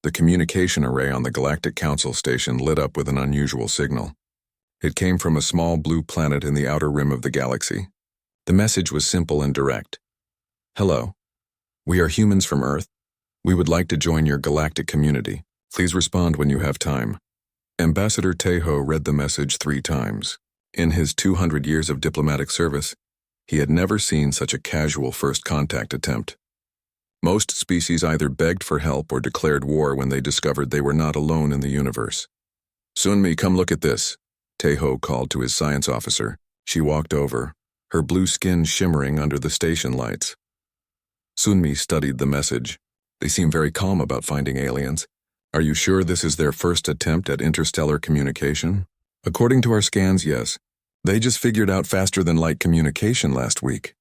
The communication array on the Galactic Council station lit up with an unusual signal. It came from a small blue planet in the outer rim of the galaxy. The message was simple and direct. Hello. We are humans from Earth. We would like to join your galactic community. Please respond when you have time. Ambassador Tejo read the message 3 times. In his 200 years of diplomatic service, he had never seen such a casual first contact attempt. Most species either begged for help or declared war when they discovered they were not alone in the universe. Sunmi, come look at this, Tejo called to his science officer. She walked over, her blue skin shimmering under the station lights. Sunmi studied the message. They seem very calm about finding aliens. Are you sure this is their first attempt at interstellar communication? According to our scans, yes. They just figured out faster-than-light communication last week.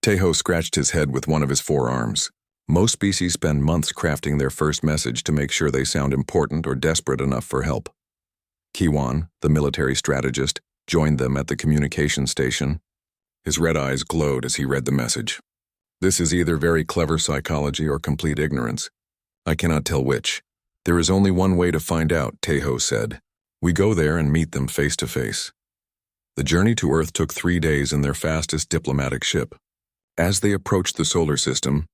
Tejo scratched his head with one of his forearms. Most species spend months crafting their first message to make sure they sound important or desperate enough for help. Kiwan, the military strategist, joined them at the communication station. His red eyes glowed as he read the message. This is either very clever psychology or complete ignorance. I cannot tell which. There is only one way to find out, Tejo said. We go there and meet them face to face. The journey to Earth took 3 days in their fastest diplomatic ship. As they approached the solar system,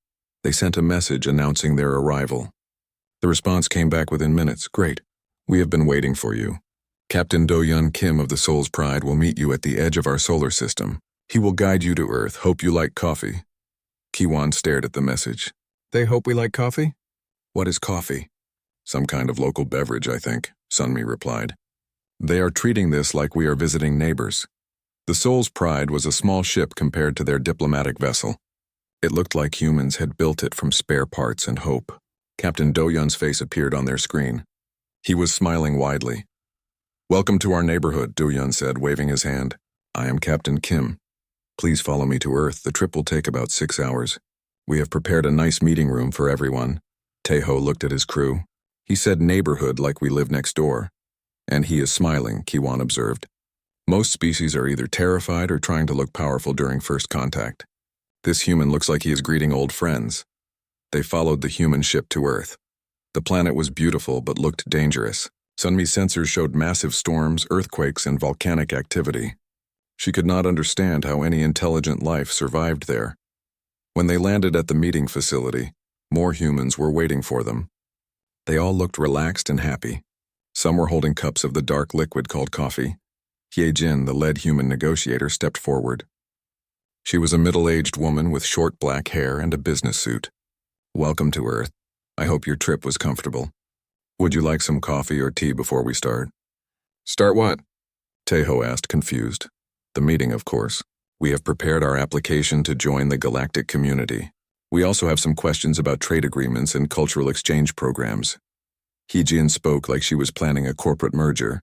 they sent a message announcing their arrival. The response came back within minutes. Great. We have been waiting for you. Captain Do-Yun Kim of the Soul's Pride will meet you at the edge of our solar system. He will guide you to Earth. Hope you like coffee. Kiwan stared at the message. They hope we like coffee? What is coffee? Some kind of local beverage, I think, Sunmi replied. They are treating this like we are visiting neighbors. The Soul's Pride was a small ship compared to their diplomatic vessel. It looked like humans had built it from spare parts and hope. Captain Do-Yun's face appeared on their screen. He was smiling widely. Welcome to our neighborhood, Do-Yun said, waving his hand. I am Captain Kim. Please follow me to Earth. The trip will take about 6 hours. We have prepared a nice meeting room for everyone. Tejo looked at his crew. He said neighborhood like we live next door. And he is smiling, Kiwan observed. Most species are either terrified or trying to look powerful during first contact. This human looks like he is greeting old friends. They followed the human ship to Earth. The planet was beautiful but looked dangerous. Sunmi's sensors showed massive storms, earthquakes, and volcanic activity. She could not understand how any intelligent life survived there. When they landed at the meeting facility, more humans were waiting for them. They all looked relaxed and happy. Some were holding cups of the dark liquid called coffee. Hye-jin, the lead human negotiator, stepped forward. She was a middle-aged woman with short black hair and a business suit. Welcome to Earth. I hope your trip was comfortable. Would you like some coffee or tea before we start? Start what? Tejo asked, confused. The meeting, of course. We have prepared our application to join the galactic community. We also have some questions about trade agreements and cultural exchange programs. Hye-jin spoke like she was planning a corporate merger,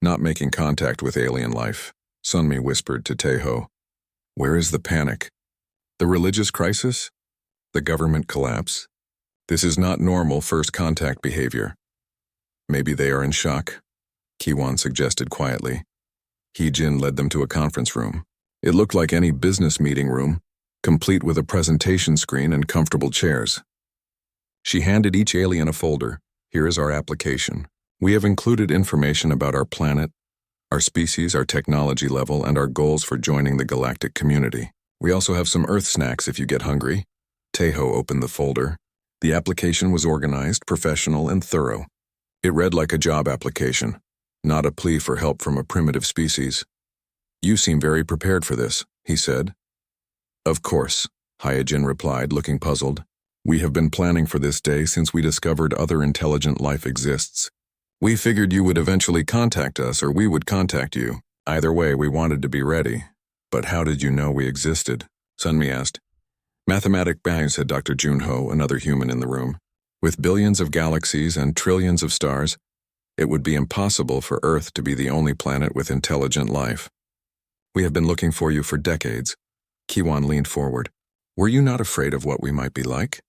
not making contact with alien life. Sunmi whispered to Tejo. Where is the panic? The religious crisis? The government collapse? This is not normal first contact behavior. Maybe they are in shock, Kiwan suggested quietly. Hye-jin led them to a conference room. It looked like any business meeting room, complete with a presentation screen and comfortable chairs. She handed each alien a folder. Here is our application. We have included information about our planet, our species, our technology level, and our goals for joining the galactic community. We also have some Earth snacks if you get hungry. Tejo opened the folder. The application was organized, professional, and thorough. It read like a job application, not a plea for help from a primitive species. You seem very prepared for this, he said. Of course, Hye-jin replied, looking puzzled. We have been planning for this day since we discovered other intelligent life exists. We figured you would eventually contact us or we would contact you. Either way, we wanted to be ready. But how did you know we existed? Sunmi asked. Mathematic bang, said Dr. Junho, another human in the room. With billions of galaxies and trillions of stars, it would be impossible for Earth to be the only planet with intelligent life. We have been looking for you for decades. Kiwan leaned forward. Were you not afraid of what we might be like?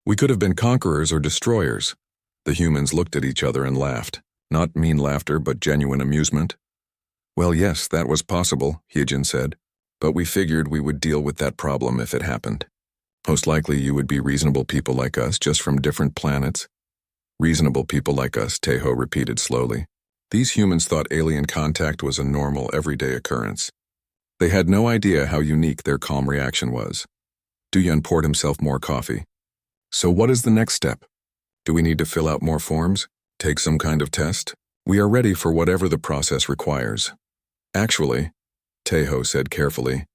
We could have been conquerors or destroyers. The humans looked at each other and laughed. Not mean laughter, but genuine amusement. Well, yes, that was possible, Hye-jin said. But we figured we would deal with that problem if it happened. Most likely you would be reasonable people like us, just from different planets. Reasonable people like us, Tejo repeated slowly. These humans thought alien contact was a normal, everyday occurrence. They had no idea how unique their calm reaction was. Duyan poured himself more coffee. So what is the next step? Do we need to fill out more forms? Take some kind of test? We are ready for whatever the process requires. Actually, Tejo said carefully,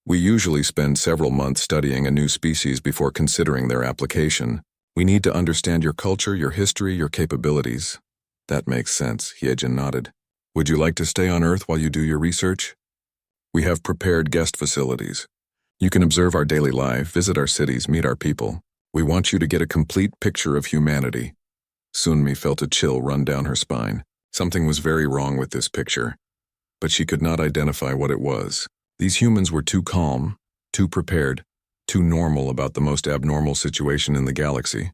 we usually spend several months studying a new species before considering their application. We need to understand your culture, your history, your capabilities. That makes sense, Hyejin nodded. Would you like to stay on Earth while you do your research? We have prepared guest facilities. You can observe our daily life, visit our cities, meet our people. We want you to get a complete picture of humanity. Sunmi felt a chill run down her spine. Something was very wrong with this picture, but she could not identify what it was. These humans were too calm, too prepared, too normal about the most abnormal situation in the galaxy.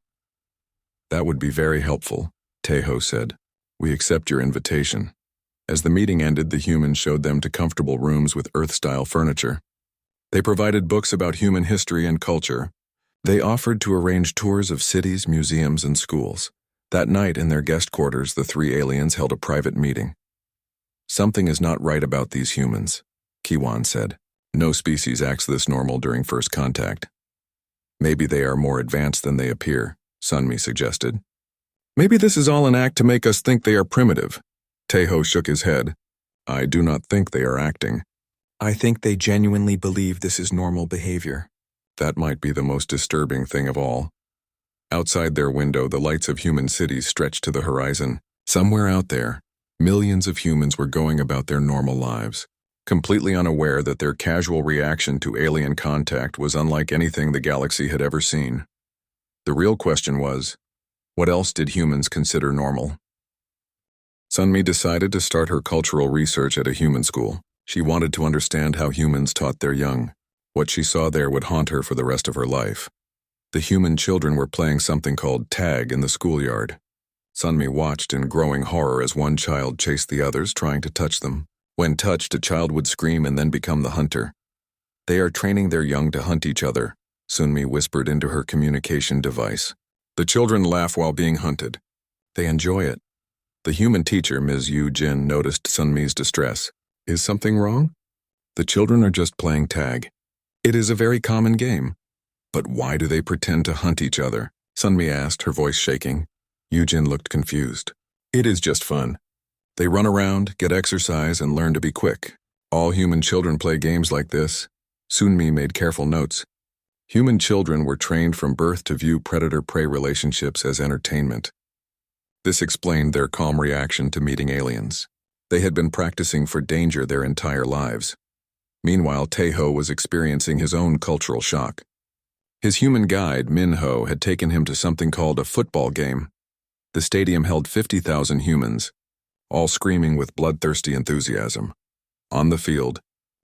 That would be very helpful, Tejo said. We accept your invitation. As the meeting ended, the humans showed them to comfortable rooms with Earth-style furniture. They provided books about human history and culture. They offered to arrange tours of cities, museums, and schools. That night, in their guest quarters, the three aliens held a private meeting. Something is not right about these humans, Kiwan said. No species acts this normal during first contact. Maybe they are more advanced than they appear, Sunmi suggested. Maybe this is all an act to make us think they are primitive. Tejo shook his head. I do not think they are acting. I think they genuinely believe this is normal behavior. That might be the most disturbing thing of all. Outside their window, the lights of human cities stretched to the horizon. Somewhere out there, millions of humans were going about their normal lives, completely unaware that their casual reaction to alien contact was unlike anything the galaxy had ever seen. The real question was, what else did humans consider normal? Sunmi decided to start her cultural research at a human school. She wanted to understand how humans taught their young. What she saw there would haunt her for the rest of her life. The human children were playing something called tag in the schoolyard. Sunmi watched in growing horror as one child chased the others, trying to touch them. When touched, a child would scream and then become the hunter. They are training their young to hunt each other, Sunmi whispered into her communication device. The children laugh while being hunted. They enjoy it. The human teacher, Ms. Yu Jin, noticed Sunmi's distress. Is something wrong? The children are just playing tag. It is a very common game. But why do they pretend to hunt each other? Sunmi asked, her voice shaking. Yu Jin looked confused. It is just fun. They run around, get exercise, and learn to be quick. All human children play games like this. Sunmi made careful notes. Human children were trained from birth to view predator-prey relationships as entertainment. This explained their calm reaction to meeting aliens. They had been practicing for danger their entire lives. Meanwhile, Tejo was experiencing his own cultural shock. His human guide, Minho, had taken him to something called a football game. The stadium held 50,000 humans, all screaming with bloodthirsty enthusiasm. On the field,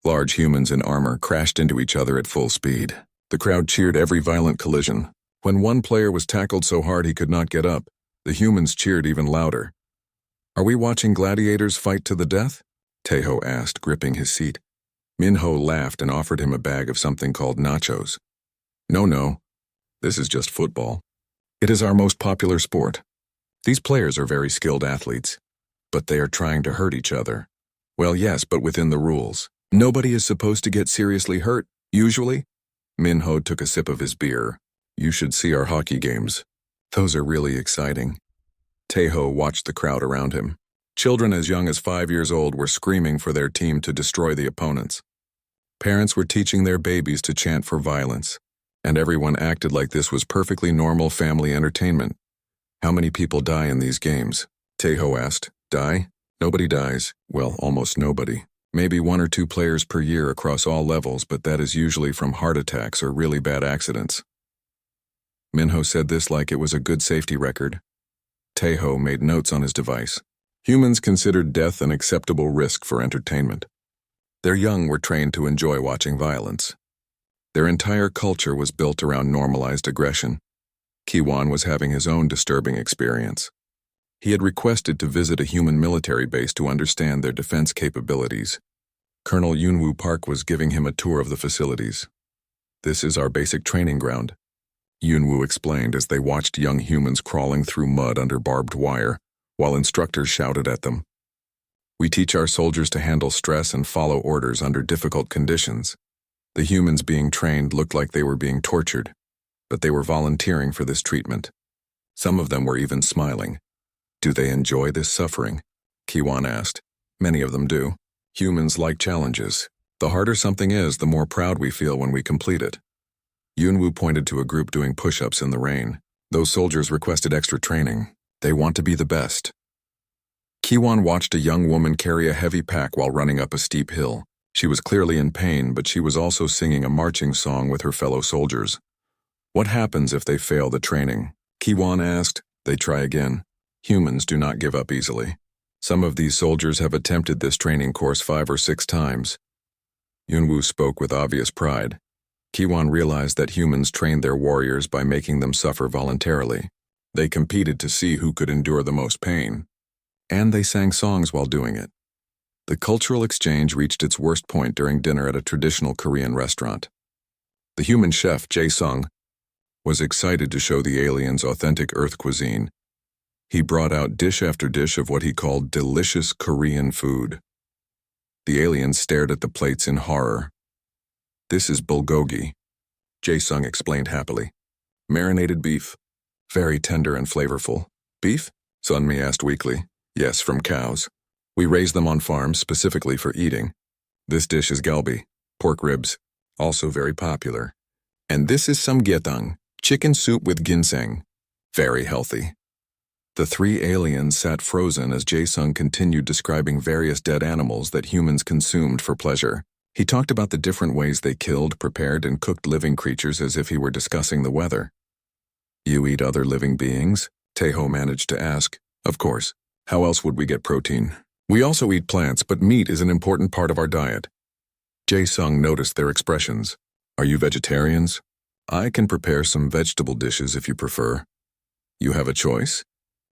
large humans in armor crashed into each other at full speed. The crowd cheered every violent collision. When one player was tackled so hard he could not get up, the humans cheered even louder. Are we watching gladiators fight to the death? Tejo asked, gripping his seat. Minho laughed and offered him a bag of something called nachos. No, this is just football. It is our most popular sport. These players are very skilled athletes, but they are trying to hurt each other. Well, yes, but within the rules. Nobody is supposed to get seriously hurt, usually. Minho took a sip of his beer. You should see our hockey games. Those are really exciting. Tejo watched the crowd around him. Children as young as 5 years old were screaming for their team to destroy the opponents. Parents were teaching their babies to chant for violence, and everyone acted like this was perfectly normal family entertainment. How many people die in these games? Tejo asked. Die? Nobody dies. Well, almost nobody. Maybe 1 or 2 players per year across all levels, but that is usually from heart attacks or really bad accidents. Minho said this like it was a good safety record. Tejo made notes on his device. Humans considered death an acceptable risk for entertainment. Their young were trained to enjoy watching violence. Their entire culture was built around normalized aggression. Kiwan was having his own disturbing experience. He had requested to visit a human military base to understand their defense capabilities. Colonel Yunwoo Park was giving him a tour of the facilities. This is our basic training ground. Yunwu explained as they watched young humans crawling through mud under barbed wire, while instructors shouted at them. We teach our soldiers to handle stress and follow orders under difficult conditions. The humans being trained looked like they were being tortured, but they were volunteering for this treatment. Some of them were even smiling. Do they enjoy this suffering? Kiwan asked. Many of them do. Humans like challenges. The harder something is, the more proud we feel when we complete it. Yunwu pointed to a group doing push-ups in the rain. Those soldiers requested extra training. They want to be the best. Kiwan watched a young woman carry a heavy pack while running up a steep hill. She was clearly in pain, but she was also singing a marching song with her fellow soldiers. What happens if they fail the training? Kiwan asked. They try again. Humans do not give up easily. Some of these soldiers have attempted this training course 5 or 6 times. Yunwu spoke with obvious pride. Kiwan realized that humans trained their warriors by making them suffer voluntarily. They competed to see who could endure the most pain. And they sang songs while doing it. The cultural exchange reached its worst point during dinner at a traditional Korean restaurant. The human chef, Jae-sung, was excited to show the aliens authentic Earth cuisine. He brought out dish after dish of what he called delicious Korean food. The aliens stared at the plates in horror. This is bulgogi, Jae-sung explained happily. Marinated beef. Very tender and flavorful. Beef? Sunmi asked weakly. Yes, from cows. We raise them on farms specifically for eating. This dish is galbi, pork ribs, also very popular. And this is samgyetang, chicken soup with ginseng. Very healthy. The 3 aliens sat frozen as Jae-sung continued describing various dead animals that humans consumed for pleasure. He talked about the different ways they killed, prepared, and cooked living creatures as if he were discussing the weather. You eat other living beings? Taeho managed to ask. Of course. How else would we get protein? We also eat plants, but meat is an important part of our diet. Jae-sung noticed their expressions. Are you vegetarians? I can prepare some vegetable dishes if you prefer. You have a choice?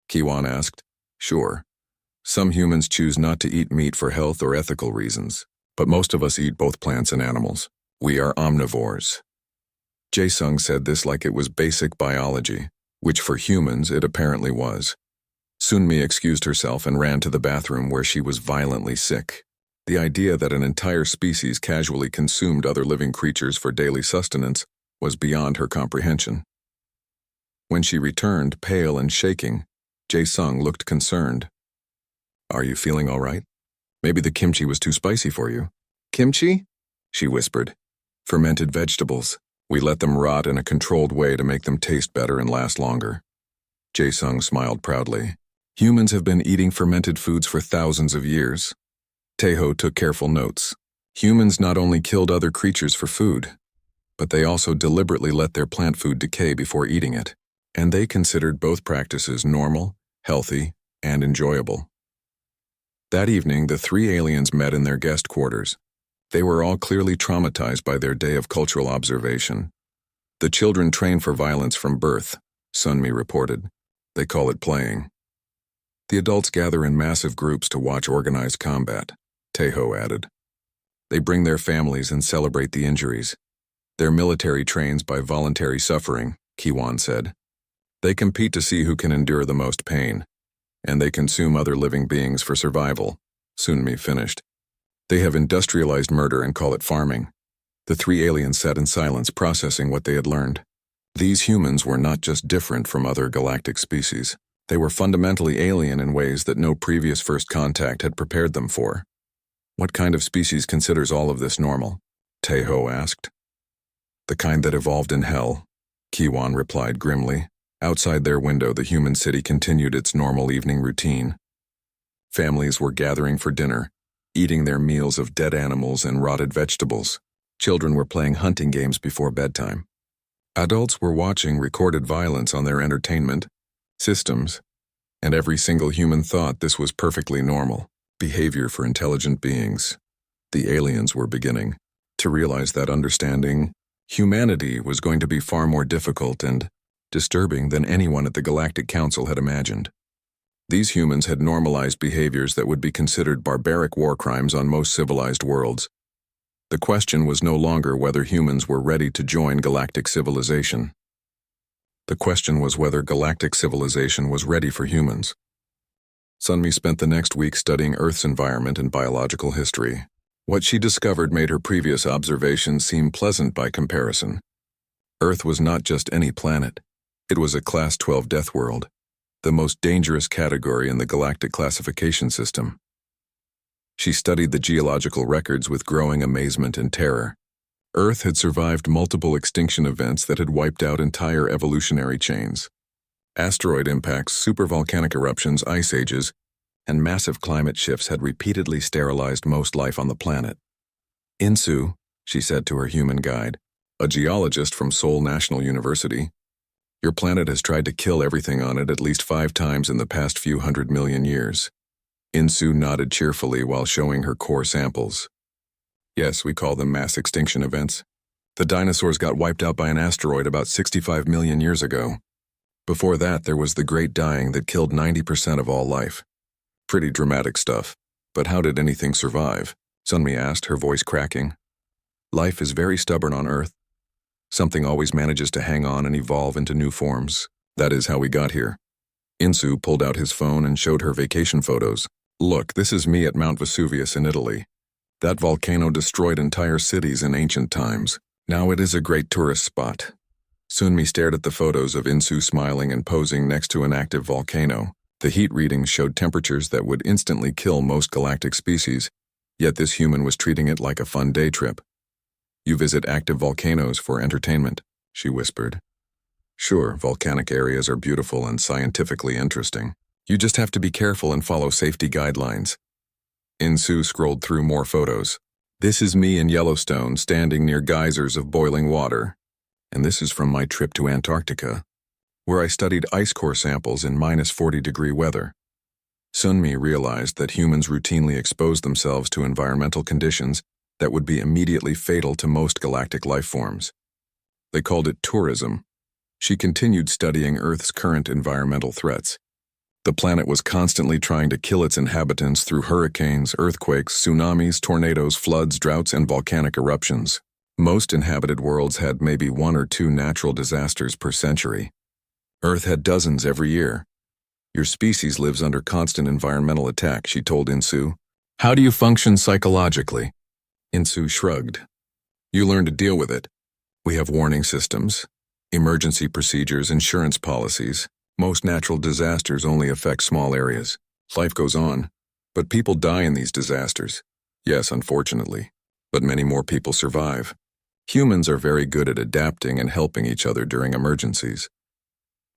Kiwan asked. Sure. Some humans choose not to eat meat for health or ethical reasons, but most of us eat both plants and animals. We are omnivores. Jae-sung said this like it was basic biology, which for humans it apparently was. Sunmi excused herself and ran to the bathroom where she was violently sick. The idea that an entire species casually consumed other living creatures for daily sustenance was beyond her comprehension. When she returned, pale and shaking, Jae-sung looked concerned. Are you feeling all right? Maybe the kimchi was too spicy for you. Kimchi? She whispered. Fermented vegetables. We let them rot in a controlled way to make them taste better and last longer. Jae-sung smiled proudly. Humans have been eating fermented foods for thousands of years. Taeho took careful notes. Humans not only killed other creatures for food, but they also deliberately let their plant food decay before eating it. And they considered both practices normal, healthy, and enjoyable. That evening, the 3 aliens met in their guest quarters. They were all clearly traumatized by their day of cultural observation. The children train for violence from birth, Sunmi reported. They call it playing. The adults gather in massive groups to watch organized combat, Taeho added. They bring their families and celebrate the injuries. Their military trains by voluntary suffering, Kiwan said. They compete to see who can endure the most pain. And they consume other living beings for survival, Sunmi finished. They have industrialized murder and call it farming. The 3 aliens sat in silence, processing what they had learned. These humans were not just different from other galactic species. They were fundamentally alien in ways that no previous first contact had prepared them for. What kind of species considers all of this normal? Taeho asked. The kind that evolved in hell, Kiwan replied grimly. Outside their window, the human city continued its normal evening routine. Families were gathering for dinner, eating their meals of dead animals and rotted vegetables. Children were playing hunting games before bedtime. Adults were watching recorded violence on their entertainment systems, and every single human thought this was perfectly normal behavior for intelligent beings. The aliens were beginning to realize that understanding humanity was going to be far more difficult and disturbing than anyone at the Galactic Council had imagined. These humans had normalized behaviors that would be considered barbaric war crimes on most civilized worlds. The question was no longer whether humans were ready to join galactic civilization. The question was whether galactic civilization was ready for humans. Sunmi spent the next week studying Earth's environment and biological history. What she discovered made her previous observations seem pleasant by comparison. Earth was not just any planet. It was a Class 12 death world, the most dangerous category in the galactic classification system. She studied the geological records with growing amazement and terror. Earth had survived multiple extinction events that had wiped out entire evolutionary chains. Asteroid impacts, supervolcanic eruptions, ice ages, and massive climate shifts had repeatedly sterilized most life on the planet. Insu, she said to her human guide, a geologist from Seoul National University, your planet has tried to kill everything on it at least 5 times in the past few 100 million years. Insu nodded cheerfully while showing her core samples. Yes, we call them mass extinction events. The dinosaurs got wiped out by an asteroid about 65 million years ago. Before that, there was the Great Dying that killed 90% of all life. Pretty dramatic stuff. But how did anything survive? Sunmi asked, her voice cracking. Life is very stubborn on Earth. Something always manages to hang on and evolve into new forms. That is how we got here. Insu pulled out his phone and showed her vacation photos. Look, this is me at Mount Vesuvius in Italy. That volcano destroyed entire cities in ancient times. Now it is a great tourist spot. Sunmi stared at the photos of Insu smiling and posing next to an active volcano. The heat readings showed temperatures that would instantly kill most galactic species, yet this human was treating it like a fun day trip. You visit active volcanoes for entertainment, she whispered. Sure, volcanic areas are beautiful and scientifically interesting. You just have to be careful and follow safety guidelines. Insu scrolled through more photos. This is me in Yellowstone standing near geysers of boiling water. And this is from my trip to Antarctica, where I studied ice core samples in -40-degree weather. Sunmi realized that humans routinely expose themselves to environmental conditions that would be immediately fatal to most galactic life forms. They called it tourism. She continued studying Earth's current environmental threats. The planet was constantly trying to kill its inhabitants through hurricanes, earthquakes, tsunamis, tornadoes, floods, droughts, and volcanic eruptions. Most inhabited worlds had maybe 1 or 2 natural disasters per century. Earth had dozens every year. Your species lives under constant environmental attack, she told Insu. How do you function psychologically? Insu shrugged. You learn to deal with it. We have warning systems, emergency procedures, insurance policies. Most natural disasters only affect small areas. Life goes on, but people die in these disasters. Yes, unfortunately, but many more people survive. Humans are very good at adapting and helping each other during emergencies.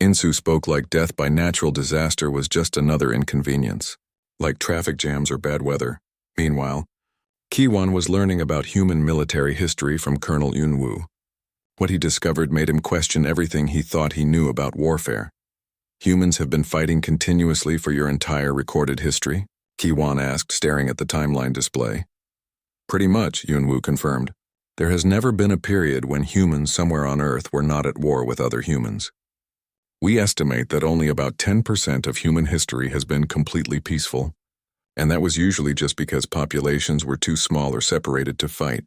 Insu spoke like death by natural disaster was just another inconvenience, like traffic jams or bad weather. Meanwhile, Kiwon was learning about human military history from Colonel Yunwoo. What he discovered made him question everything he thought he knew about warfare. Humans have been fighting continuously for your entire recorded history? Kiwon asked, staring at the timeline display. Pretty much, Yunwoo confirmed. There has never been a period when humans somewhere on Earth were not at war with other humans. We estimate that only about 10% of human history has been completely peaceful, and that was usually just because populations were too small or separated to fight.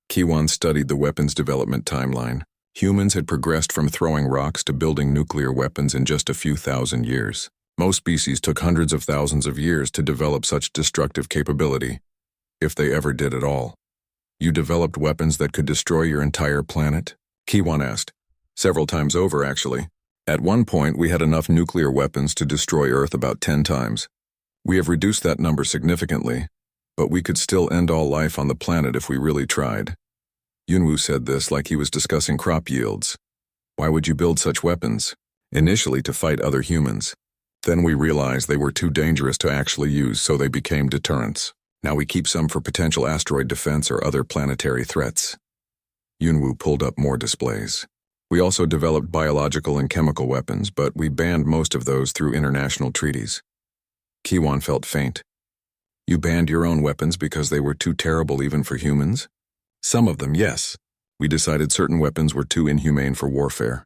Kiwon studied the weapons development timeline. Humans had progressed from throwing rocks to building nuclear weapons in just a few thousand years. Most species took hundreds of thousands of years to develop such destructive capability, if they ever did at all. You developed weapons that could destroy your entire planet? Kiwon asked. Several times over, actually. At one point, we had enough nuclear weapons to destroy Earth about 10 times. We have reduced that number significantly, but we could still end all life on the planet if we really tried. Yunwoo said this like he was discussing crop yields. Why would you build such weapons? Initially to fight other humans. Then we realized they were too dangerous to actually use, so they became deterrents. Now we keep some for potential asteroid defense or other planetary threats. Yunwoo pulled up more displays. We also developed biological and chemical weapons, but we banned most of those through international treaties. Kiwon felt faint. You banned your own weapons because they were too terrible even for humans? Some of them, yes. We decided certain weapons were too inhumane for warfare.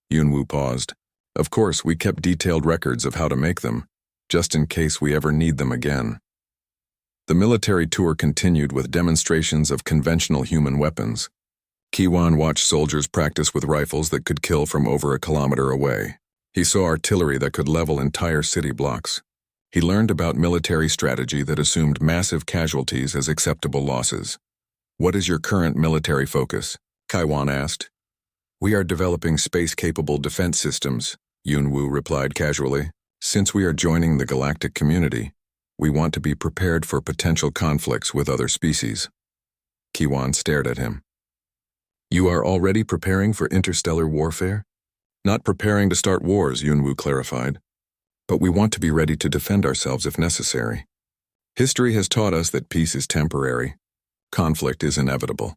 Yunwoo paused. Of course, we kept detailed records of how to make them, just in case we ever need them again. The military tour continued with demonstrations of conventional human weapons. Kiwan watched soldiers practice with rifles that could kill from over a kilometer away. He saw artillery that could level entire city blocks. He learned about military strategy that assumed massive casualties as acceptable losses. "What is your current military focus?" Kiwan asked. "We are developing space-capable defense systems," Yunwu replied casually. "Since we are joining the galactic community, we want to be prepared for potential conflicts with other species." Kiwan stared at him. "You are already preparing for interstellar warfare?" "Not preparing to start wars," Yunwu clarified. "But we want to be ready to defend ourselves if necessary. History has taught us that peace is temporary. Conflict is inevitable."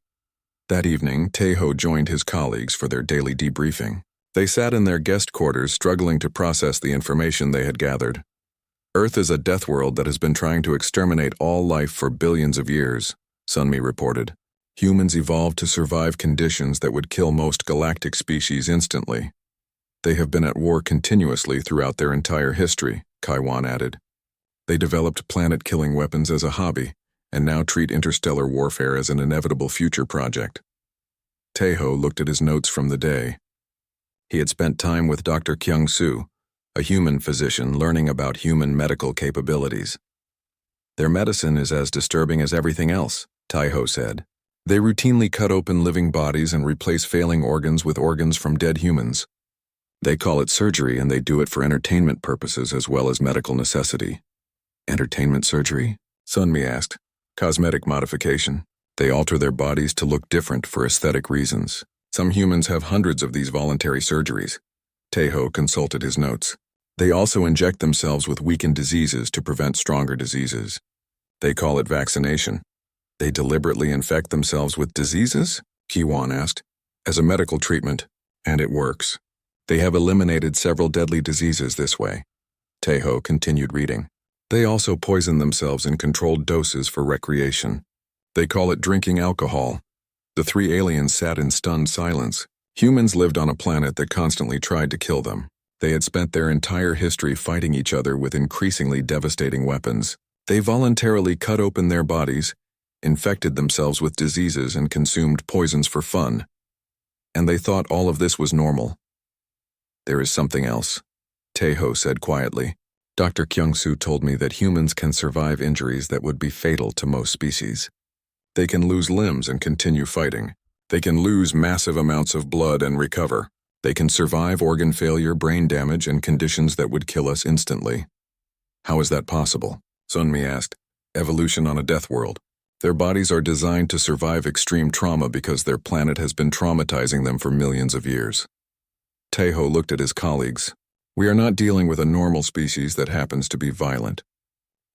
That evening, Taeho joined his colleagues for their daily debriefing. They sat in their guest quarters struggling to process the information they had gathered. "Earth is a death world that has been trying to exterminate all life for billions of years," Sunmi reported. "Humans evolved to survive conditions that would kill most galactic species instantly. They have been at war continuously throughout their entire history," Kiwan added. "They developed planet-killing weapons as a hobby, and now treat interstellar warfare as an inevitable future project." Taeho looked at his notes from the day. He had spent time with Dr. Kyung-soo, a human physician, learning about human medical capabilities. "Their medicine is as disturbing as everything else," Taeho said. "They routinely cut open living bodies and replace failing organs with organs from dead humans. They call it surgery, and they do it for entertainment purposes as well as medical necessity." "Entertainment surgery?" Sunmi asked. "Cosmetic modification. They alter their bodies to look different for aesthetic reasons. Some humans have hundreds of these voluntary surgeries." Taeho consulted his notes. "They also inject themselves with weakened diseases to prevent stronger diseases. They call it vaccination." "They deliberately infect themselves with diseases?" Kiwan asked. "As a medical treatment, and it works. They have eliminated several deadly diseases this way." Taeho continued reading. "They also poison themselves in controlled doses for recreation. They call it drinking alcohol." The three aliens sat in stunned silence. Humans lived on a planet that constantly tried to kill them. They had spent their entire history fighting each other with increasingly devastating weapons. They voluntarily cut open their bodies, infected themselves with diseases, and consumed poisons for fun. And they thought all of this was normal. "There is something else," Taeho said quietly. "Dr. Kyung-soo told me that humans can survive injuries that would be fatal to most species. They can lose limbs and continue fighting. They can lose massive amounts of blood and recover. They can survive organ failure, brain damage, and conditions that would kill us instantly." "How is that possible?" Sunmi asked. "Evolution on a death world. Their bodies are designed to survive extreme trauma because their planet has been traumatizing them for millions of years." Taeho looked at his colleagues. "We are not dealing with a normal species that happens to be violent.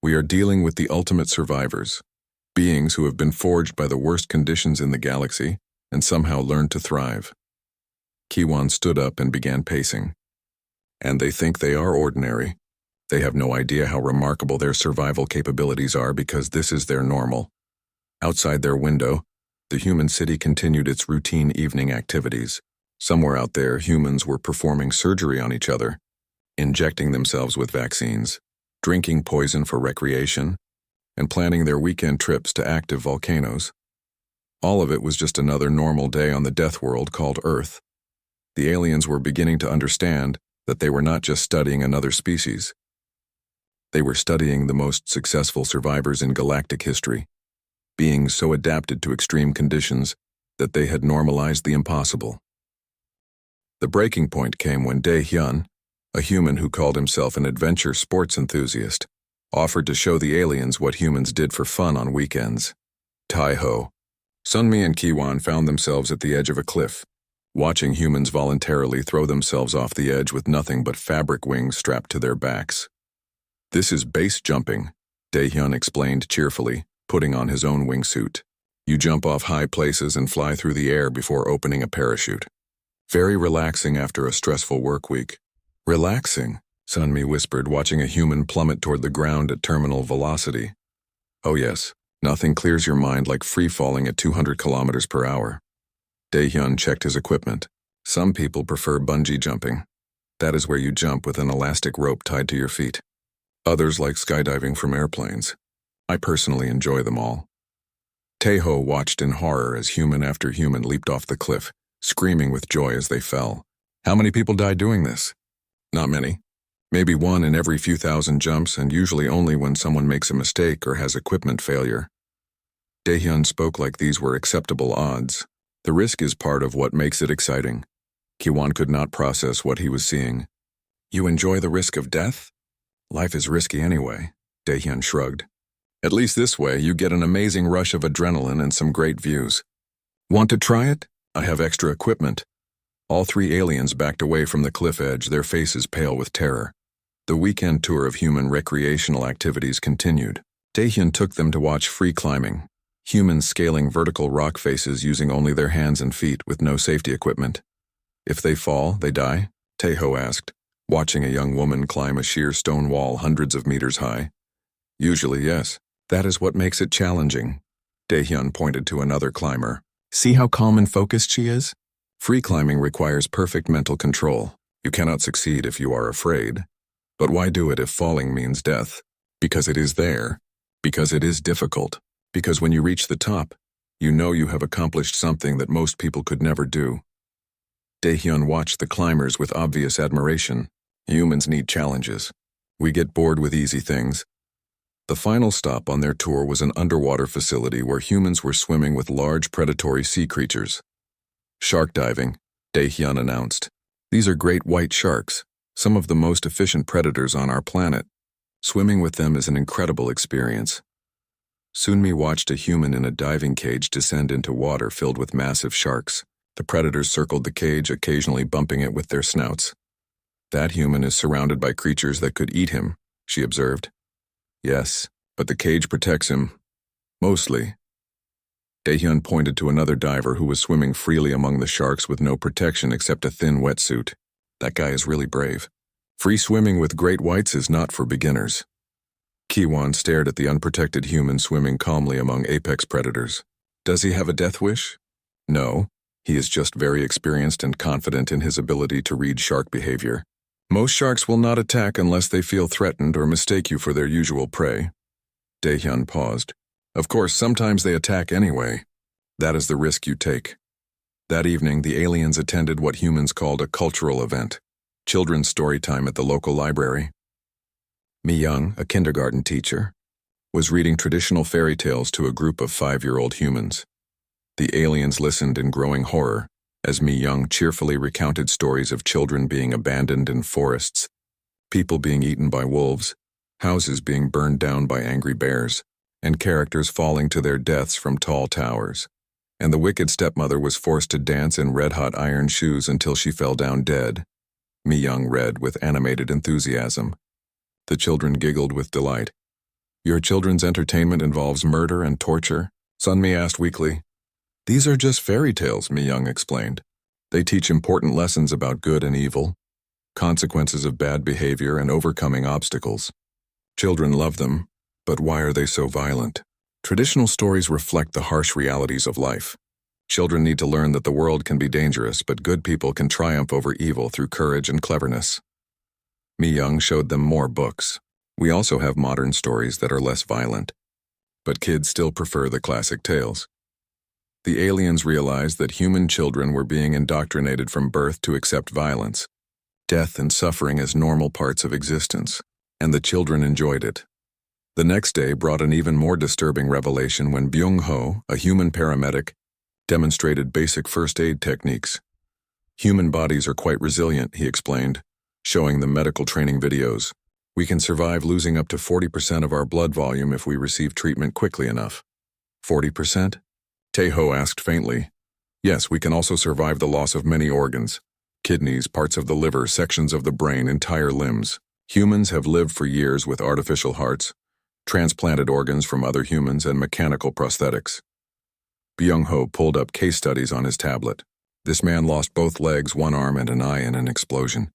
We are dealing with the ultimate survivors, beings who have been forged by the worst conditions in the galaxy and somehow learned to thrive." Kiwan stood up and began pacing. "And they think they are ordinary. They have no idea how remarkable their survival capabilities are because this is their normal." Outside their window, the human city continued its routine evening activities. Somewhere out there, humans were performing surgery on each other, injecting themselves with vaccines, drinking poison for recreation, and planning their weekend trips to active volcanoes. All of it was just another normal day on the death world called Earth. The aliens were beginning to understand that they were not just studying another species. They were studying the most successful survivors in galactic history, beings so adapted to extreme conditions that they had normalized the impossible. The breaking point came when Dae-hyun, a human who called himself an adventure sports enthusiast, offered to show the aliens what humans did for fun on weekends. Taeho. Sunmi and Kiwan found themselves at the edge of a cliff, watching humans voluntarily throw themselves off the edge with nothing but fabric wings strapped to their backs. "This is base jumping," Dae-hyun explained cheerfully, putting on his own wingsuit. "You jump off high places and fly through the air before opening a parachute. Very relaxing after a stressful work week." "Relaxing?" Sunmi whispered, watching a human plummet toward the ground at terminal velocity. "Oh yes, nothing clears your mind like free-falling at 200 kilometers per hour." Dae-hyun checked his equipment. "Some people prefer bungee jumping. That is where you jump with an elastic rope tied to your feet. Others like skydiving from airplanes. I personally enjoy them all." Taeho watched in horror as human after human leaped off the cliff, screaming with joy as they fell. How many people die doing this? Not many. Maybe one in every few thousand jumps, and usually only when someone makes a mistake or has equipment failure. Daehyun spoke like these were acceptable odds. The risk is part of what makes it exciting. Kiwon could not process what he was seeing. You enjoy the risk of death? Life is risky anyway, Daehyun shrugged. At least this way you get an amazing rush of adrenaline and some great views. Want to try it? I have extra equipment. All three aliens backed away from the cliff edge, their faces pale with terror. The weekend tour of human recreational activities continued. Daehyun took them to watch free climbing. Humans scaling vertical rock faces using only their hands and feet with no safety equipment. If they fall, they die? Taeho asked, watching a young woman climb a sheer stone wall hundreds of meters high. Usually, yes. That is what makes it challenging. Daehyun pointed to another climber. See how calm and focused she is? Free climbing requires perfect mental control. You cannot succeed if you are afraid. But why do it if falling means death? Because it is there. Because it is difficult. Because when you reach the top, you know you have accomplished something that most people could never do. Daehyun watched the climbers with obvious admiration. Humans need challenges. We get bored with easy things. The final stop on their tour was an underwater facility where humans were swimming with large predatory sea creatures. Shark diving, Daehyun announced. These are great white sharks, some of the most efficient predators on our planet. Swimming with them is an incredible experience. Sunmi watched a human in a diving cage descend into water filled with massive sharks. The predators circled the cage, occasionally bumping it with their snouts. That human is surrounded by creatures that could eat him, she observed. Yes, but the cage protects him. Mostly. Daehyun pointed to another diver who was swimming freely among the sharks with no protection except a thin wetsuit. That guy is really brave. Free swimming with great whites is not for beginners. Kiwon stared at the unprotected human swimming calmly among apex predators. Does he have a death wish? No, he is just very experienced and confident in his ability to read shark behavior. Most sharks will not attack unless they feel threatened or mistake you for their usual prey. Daehyun paused. Of course, sometimes they attack anyway. That is the risk you take. That evening, the aliens attended what humans called a cultural event, children's story time at the local library. Mi-young, a kindergarten teacher, was reading traditional fairy tales to a group of 5-year-old humans. The aliens listened in growing horror as Mi-young cheerfully recounted stories of children being abandoned in forests, people being eaten by wolves, houses being burned down by angry bears, and characters falling to their deaths from tall towers. And the wicked stepmother was forced to dance in red-hot iron shoes until she fell down dead. Mi-young read with animated enthusiasm. The children giggled with delight. Your children's entertainment involves murder and torture? Sunmi asked weakly. These are just fairy tales, Mi-young explained. They teach important lessons about good and evil, consequences of bad behavior and overcoming obstacles. Children love them, but why are they so violent? Traditional stories reflect the harsh realities of life. Children need to learn that the world can be dangerous, but good people can triumph over evil through courage and cleverness. Mi-young showed them more books. We also have modern stories that are less violent. But kids still prefer the classic tales. The aliens realized that human children were being indoctrinated from birth to accept violence, death and suffering as normal parts of existence, and the children enjoyed it. The next day brought an even more disturbing revelation when Byung-ho, a human paramedic, demonstrated basic first aid techniques. Human bodies are quite resilient, he explained, showing them medical training videos. We can survive losing up to 40% of our blood volume if we receive treatment quickly enough. 40%? Taeho asked faintly. Yes, we can also survive the loss of many organs. Kidneys, parts of the liver, sections of the brain, entire limbs. Humans have lived for years with artificial hearts, transplanted organs from other humans, and mechanical prosthetics. Byung-ho pulled up case studies on his tablet. This man lost both legs, one arm, and an eye in an explosion.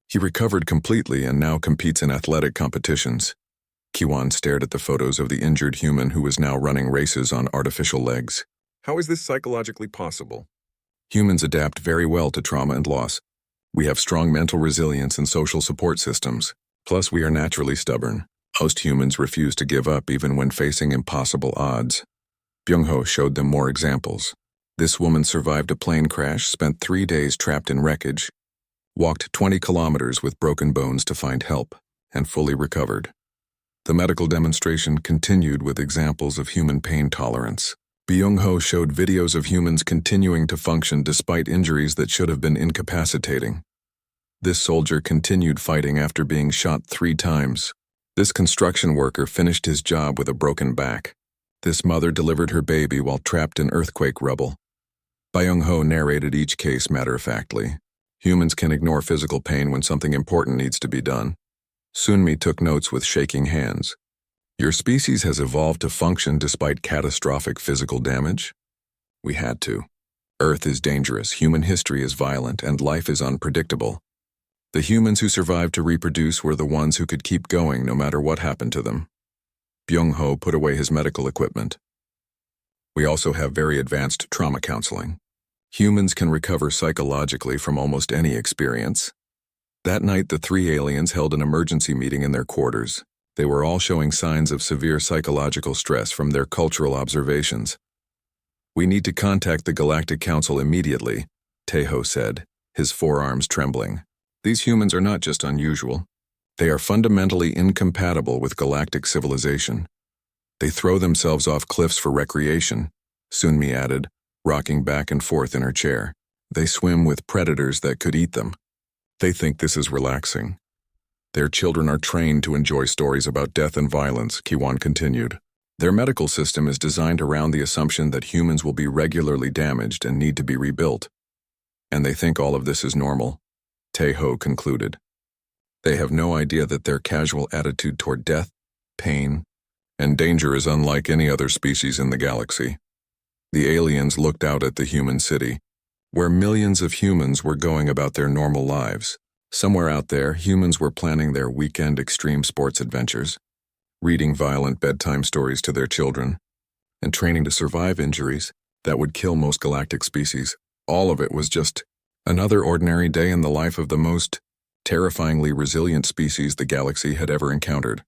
He recovered completely and now competes in athletic competitions. Kiwon stared at the photos of the injured human who was now running races on artificial legs. How is this psychologically possible? Humans adapt very well to trauma and loss. We have strong mental resilience and social support systems. Plus, we are naturally stubborn. Most humans refuse to give up even when facing impossible odds. Byung-ho showed them more examples. This woman survived a plane crash, spent 3 days trapped in wreckage, walked 20 kilometers with broken bones to find help, and fully recovered. The medical demonstration continued with examples of human pain tolerance. Byung-ho showed videos of humans continuing to function despite injuries that should have been incapacitating. This soldier continued fighting after being shot 3 times. This construction worker finished his job with a broken back. This mother delivered her baby while trapped in earthquake rubble. Byung-ho narrated each case matter-of-factly. Humans can ignore physical pain when something important needs to be done. Sunmi took notes with shaking hands. Your species has evolved to function despite catastrophic physical damage? We had to. Earth is dangerous, human history is violent, and life is unpredictable. The humans who survived to reproduce were the ones who could keep going no matter what happened to them. Byung-ho put away his medical equipment. We also have very advanced trauma counseling. Humans can recover psychologically from almost any experience. That night, the 3 aliens held an emergency meeting in their quarters. They were all showing signs of severe psychological stress from their cultural observations. We need to contact the Galactic Council immediately, Taeho said, his forearms trembling. These humans are not just unusual. They are fundamentally incompatible with galactic civilization. They throw themselves off cliffs for recreation, Sunmi added, rocking back and forth in her chair. They swim with predators that could eat them. They think this is relaxing. Their children are trained to enjoy stories about death and violence, Kiwon continued. Their medical system is designed around the assumption that humans will be regularly damaged and need to be rebuilt. And they think all of this is normal, Taeho concluded. They have no idea that their casual attitude toward death, pain, and danger is unlike any other species in the galaxy. The aliens looked out at the human city, where millions of humans were going about their normal lives. Somewhere out there, humans were planning their weekend extreme sports adventures, reading violent bedtime stories to their children, and training to survive injuries that would kill most galactic species. All of it was just another ordinary day in the life of the most terrifyingly resilient species the galaxy had ever encountered.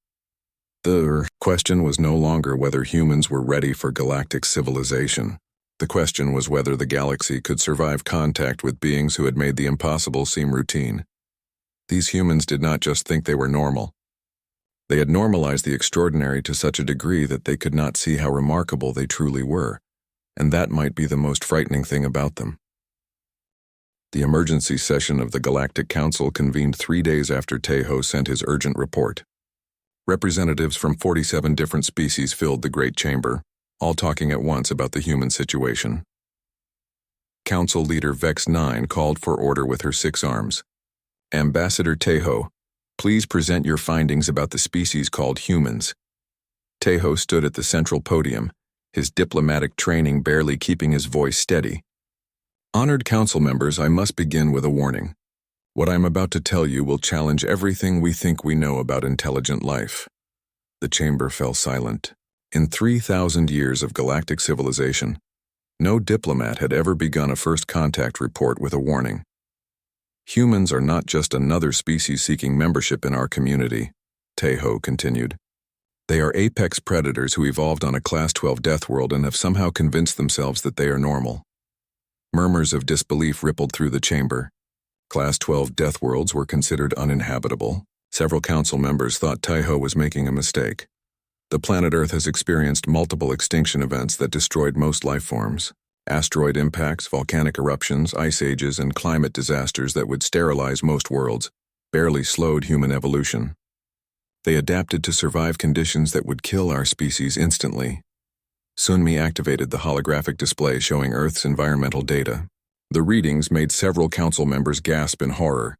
The question was no longer whether humans were ready for galactic civilization. The question was whether the galaxy could survive contact with beings who had made the impossible seem routine. These humans did not just think they were normal. They had normalized the extraordinary to such a degree that they could not see how remarkable they truly were, and that might be the most frightening thing about them. The emergency session of the Galactic Council convened 3 days after Taeho sent his urgent report. Representatives from 47 different species filled the Great Chamber, all talking at once about the human situation. Council leader Vex 9 called for order with her 6 arms. Ambassador Taeho, please present your findings about the species called humans. Taeho stood at the central podium, his diplomatic training barely keeping his voice steady. Honored council members, I must begin with a warning. What I'm about to tell you will challenge everything we think we know about intelligent life. The chamber fell silent. In 3,000 years of galactic civilization, no diplomat had ever begun a first contact report with a warning. Humans are not just another species seeking membership in our community, Taeho continued. They are apex predators who evolved on a Class 12 death world and have somehow convinced themselves that they are normal. Murmurs of disbelief rippled through the chamber. Class 12 death worlds were considered uninhabitable. Several council members thought Taeho was making a mistake. The planet Earth has experienced multiple extinction events that destroyed most life forms. Asteroid impacts, volcanic eruptions, ice ages, and climate disasters that would sterilize most worlds barely slowed human evolution. They adapted to survive conditions that would kill our species instantly. Sunmi activated the holographic display showing Earth's environmental data. The readings made several council members gasp in horror.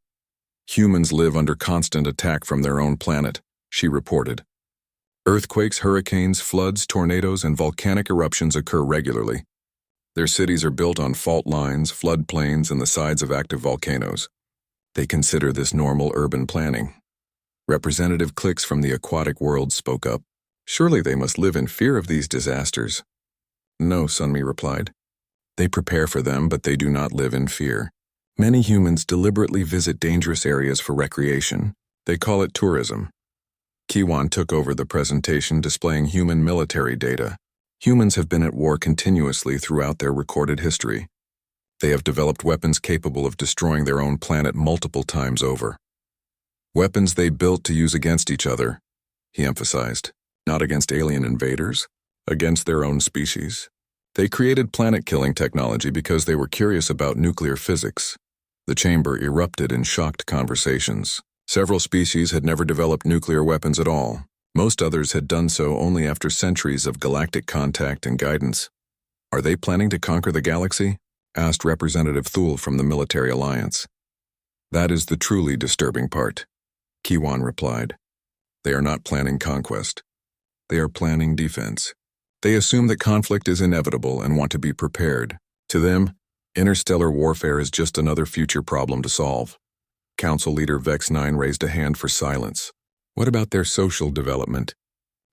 Humans live under constant attack from their own planet, she reported. Earthquakes, hurricanes, floods, tornadoes, and volcanic eruptions occur regularly. Their cities are built on fault lines, floodplains, and the sides of active volcanoes. They consider this normal urban planning. Representative cliques from the aquatic world spoke up. Surely they must live in fear of these disasters. No, Sunmi replied. They prepare for them, but they do not live in fear. Many humans deliberately visit dangerous areas for recreation. They call it tourism. Kiwon took over the presentation displaying human military data. Humans have been at war continuously throughout their recorded history. They have developed weapons capable of destroying their own planet multiple times over. Weapons they built to use against each other, he emphasized, not against alien invaders, against their own species. They created planet-killing technology because they were curious about nuclear physics. The chamber erupted in shocked conversations. Several species had never developed nuclear weapons at all. Most others had done so only after centuries of galactic contact and guidance. Are they planning to conquer the galaxy? Asked Representative Thule from the Military Alliance. That is the truly disturbing part, Kiwan replied. They are not planning conquest. They are planning defense. They assume that conflict is inevitable and want to be prepared. To them, interstellar warfare is just another future problem to solve. Council Leader Vex 9 raised a hand for silence. What about their social development?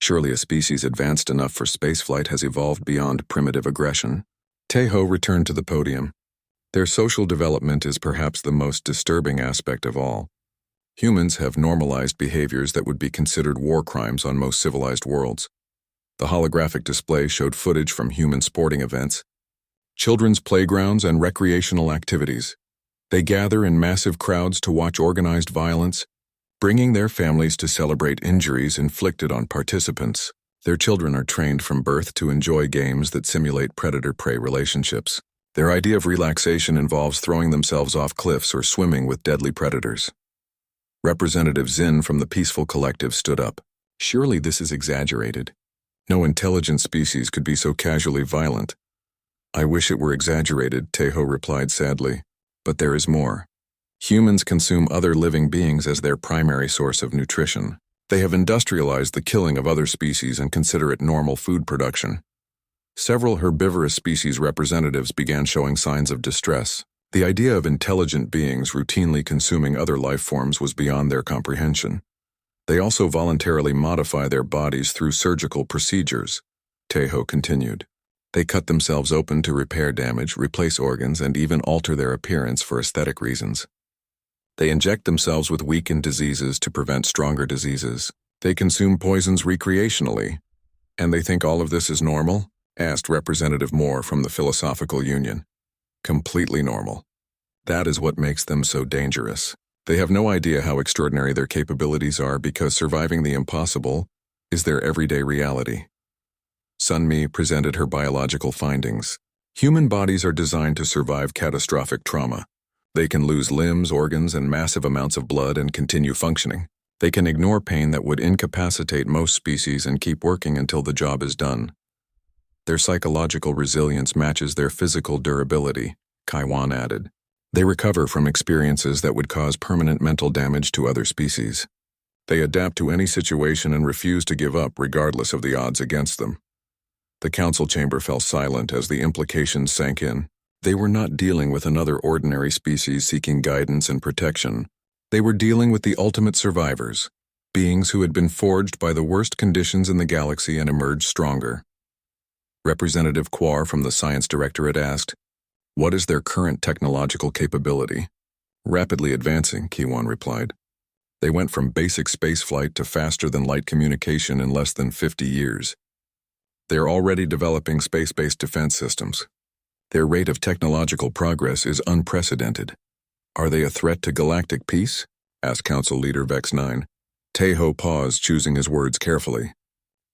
Surely a species advanced enough for spaceflight has evolved beyond primitive aggression. Tejo returned to the podium. Their social development is perhaps the most disturbing aspect of all. Humans have normalized behaviors that would be considered war crimes on most civilized worlds. The holographic display showed footage from human sporting events, children's playgrounds, and recreational activities. They gather in massive crowds to watch organized violence, bringing their families to celebrate injuries inflicted on participants. Their children are trained from birth to enjoy games that simulate predator-prey relationships. Their idea of relaxation involves throwing themselves off cliffs or swimming with deadly predators. Representative Zin from the Peaceful Collective stood up. Surely this is exaggerated. No intelligent species could be so casually violent. I wish it were exaggerated, Tejo replied sadly. But there is more. Humans consume other living beings as their primary source of nutrition. They have industrialized the killing of other species and consider it normal food production. Several herbivorous species representatives began showing signs of distress. The idea of intelligent beings routinely consuming other life forms was beyond their comprehension. They also voluntarily modify their bodies through surgical procedures, Tejo continued. They cut themselves open to repair damage, replace organs, and even alter their appearance for aesthetic reasons. They inject themselves with weakened diseases to prevent stronger diseases. They consume poisons recreationally. And they think all of this is normal? Asked Representative Moore from the Philosophical Union. Completely normal. That is what makes them so dangerous. They have no idea how extraordinary their capabilities are because surviving the impossible is their everyday reality. Sunmi presented her biological findings. Human bodies are designed to survive catastrophic trauma. They can lose limbs, organs, and massive amounts of blood and continue functioning. They can ignore pain that would incapacitate most species and keep working until the job is done. Their psychological resilience matches their physical durability, Kaiwan added. They recover from experiences that would cause permanent mental damage to other species. They adapt to any situation and refuse to give up regardless of the odds against them. The council chamber fell silent as the implications sank in. They were not dealing with another ordinary species seeking guidance and protection. They were dealing with the ultimate survivors, beings who had been forged by the worst conditions in the galaxy and emerged stronger. Representative Quar from the Science Directorate asked, "What is their current technological capability?" "Rapidly advancing," Kiwan replied. "They went from basic spaceflight to faster-than-light communication in less than 50 years. They are already developing space-based defense systems. Their rate of technological progress is unprecedented. Are they a threat to galactic peace?" asked Council Leader Vex 9. Tejo paused, choosing his words carefully.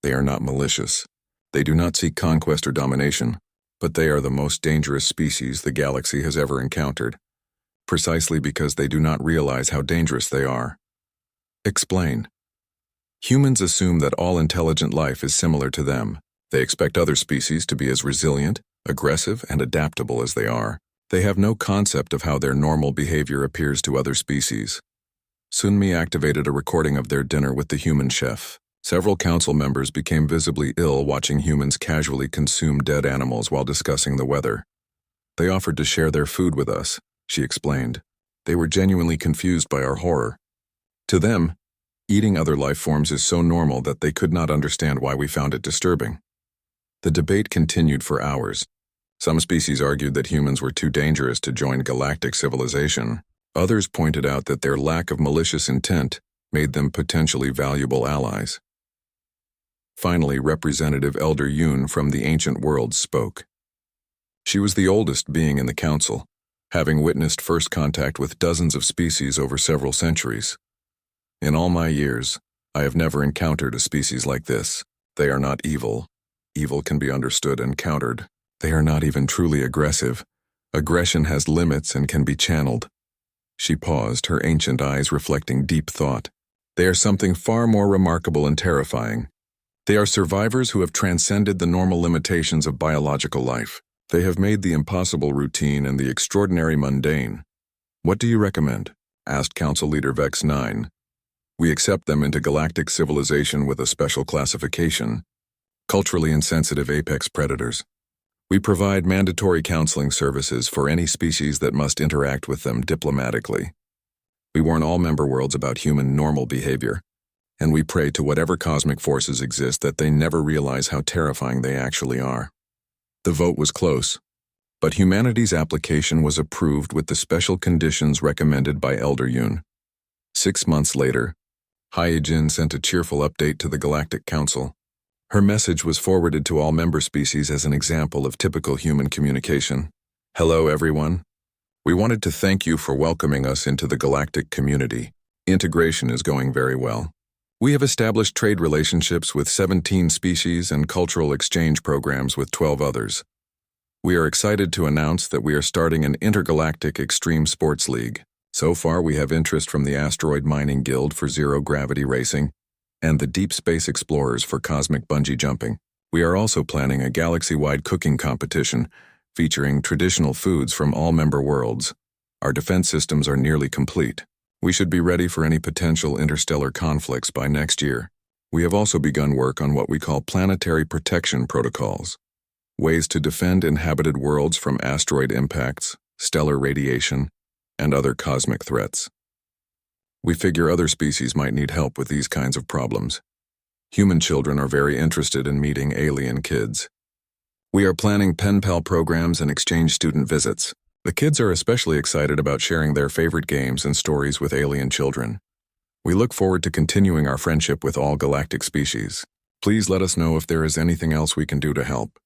"They are not malicious. They do not seek conquest or domination, but they are the most dangerous species the galaxy has ever encountered, precisely because they do not realize how dangerous they are." Explain. Humans assume that all intelligent life is similar to them. They expect other species to be as resilient, aggressive, and adaptable as they are. They have no concept of how their normal behavior appears to other species. Sunmi activated a recording of their dinner with the human chef. Several council members became visibly ill watching humans casually consume dead animals while discussing the weather. They offered to share their food with us, she explained. They were genuinely confused by our horror. To them, eating other life forms is so normal that they could not understand why we found it disturbing. The debate continued for hours. Some species argued that humans were too dangerous to join galactic civilization. Others pointed out that their lack of malicious intent made them potentially valuable allies. Finally, Representative Elder Yoon from the ancient worlds spoke. She was the oldest being in the council, having witnessed first contact with dozens of species over several centuries. In all my years, I have never encountered a species like this. They are not evil. Evil can be understood and countered. They are not even truly aggressive. Aggression has limits and can be channeled. She paused, her ancient eyes reflecting deep thought. They are something far more remarkable and terrifying. They are survivors who have transcended the normal limitations of biological life. They have made the impossible routine and the extraordinary mundane. What do you recommend? Asked Council Leader Vex 9. We accept them into galactic civilization with a special classification. Culturally insensitive apex predators. We provide mandatory counseling services for any species that must interact with them diplomatically. We warn all member worlds about human normal behavior, and we pray to whatever cosmic forces exist that they never realize how terrifying they actually are. The vote was close, but humanity's application was approved with the special conditions recommended by Elder Yoon. 6 months later, Hyejin sent a cheerful update to the Galactic Council. Her message was forwarded to all member species as an example of typical human communication. Hello, everyone. We wanted to thank you for welcoming us into the galactic community. Integration is going very well. We have established trade relationships with 17 species and cultural exchange programs with 12 others. We are excited to announce that we are starting an intergalactic extreme sports league. So far, we have interest from the Asteroid Mining Guild for zero-gravity racing and the Deep Space Explorers for cosmic bungee jumping. We are also planning a galaxy-wide cooking competition featuring traditional foods from all member worlds. Our defense systems are nearly complete. We should be ready for any potential interstellar conflicts by next year. We have also begun work on what we call planetary protection protocols, ways to defend inhabited worlds from asteroid impacts, stellar radiation, and other cosmic threats. We figure other species might need help with these kinds of problems. Human children are very interested in meeting alien kids. We are planning pen pal programs and exchange student visits. The kids are especially excited about sharing their favorite games and stories with alien children. We look forward to continuing our friendship with all galactic species. Please let us know if there is anything else we can do to help.